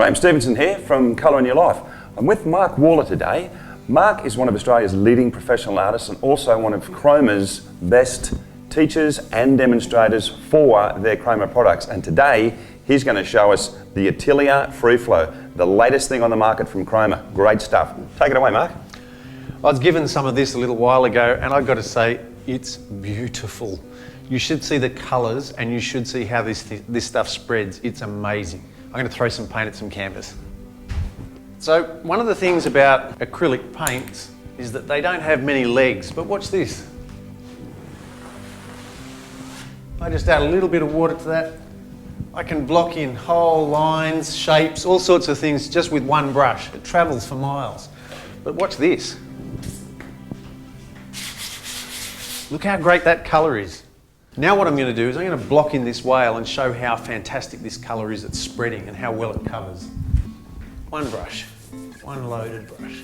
Graeme Stevenson here from Colour in Your Life. I'm with Mark Waller today. Mark is one of Australia's leading professional artists and also one of Chroma's best teachers and demonstrators for their Chroma products. And today he's going to show us the Atelier Free Flow, the latest thing on the market from Chroma. Great stuff. Take it away, Mark. I was given some of this a little while ago and I've got to say it's beautiful. You should see the colours and you should see how this stuff spreads. It's amazing. I'm going to throw some paint at some canvas. So one of the things about acrylic paints is that they don't have many legs, but watch this. I just add a little bit of water to that. I can block in whole lines, shapes, all sorts of things just with one brush. It travels for miles. But watch this. Look how great that colour is. Now what I'm going to do is I'm going to block in this whale and show how fantastic this colour is at spreading and how well it covers. One brush, one loaded brush.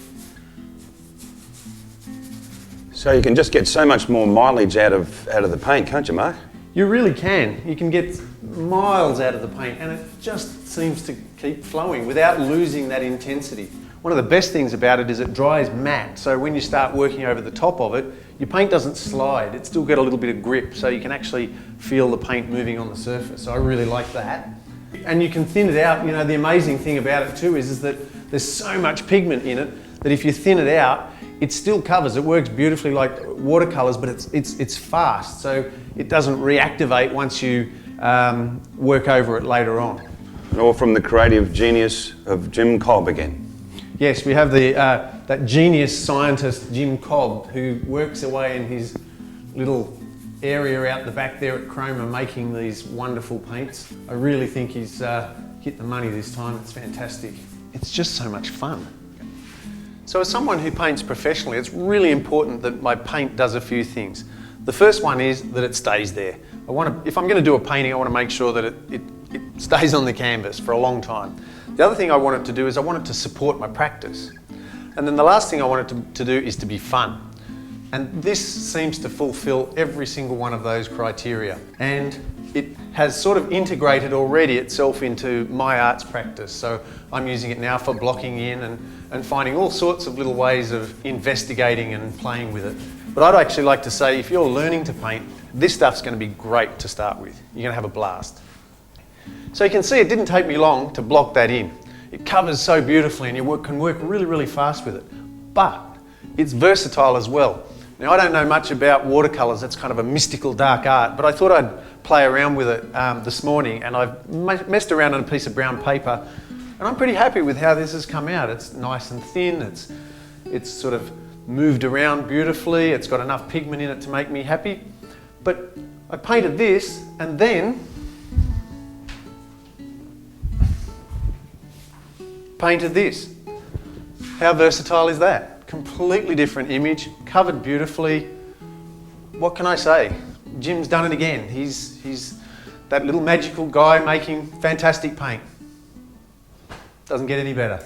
So you can just get so much more mileage out of the paint, can't you, Mark? You really can. You can get miles out of the paint and it just seems to keep flowing without losing that intensity. One of the best things about it is it dries matte, so when you start working over the top of it, your paint doesn't slide. It's still got a little bit of grip, so you can actually feel the paint moving on the surface. So I really like that. And you can thin it out. You know, the amazing thing about it too is that there's so much pigment in it that if you thin it out, it still covers. It works beautifully like watercolors, but it's fast, so it doesn't reactivate once you work over it later on. Or from the creative genius of Jim Cobb again. Yes, we have that genius scientist, Jim Cobb, who works away in his little area out the back there at Chroma making these wonderful paints. I really think he's hit the money this time. It's fantastic. It's just so much fun. So as someone who paints professionally, it's really important that my paint does a few things. The first one is that it stays there. If I'm going to do a painting, I want to make sure that it stays on the canvas for a long time. The other thing I want it to do is I want it to support my practice. And then the last thing I want it to do is to be fun. And this seems to fulfill every single one of those criteria. And it has sort of integrated already itself into my arts practice. So I'm using it now for blocking in and finding all sorts of little ways of investigating and playing with it. But I'd actually like to say, if you're learning to paint, this stuff's going to be great to start with. You're going to have a blast. So you can see it didn't take me long to block that in. It covers so beautifully and you can work really, really fast with it. But it's versatile as well. Now I don't know much about watercolors, that's kind of a mystical dark art, but I thought I'd play around with it this morning and I've messed around on a piece of brown paper and I'm pretty happy with how this has come out. It's nice and thin, it's sort of moved around beautifully, it's got enough pigment in it to make me happy. But I painted this and then painted this. How versatile is that? Completely different image, covered beautifully. What can I say? Jim's done it again. He's that little magical guy making fantastic paint. Doesn't get any better.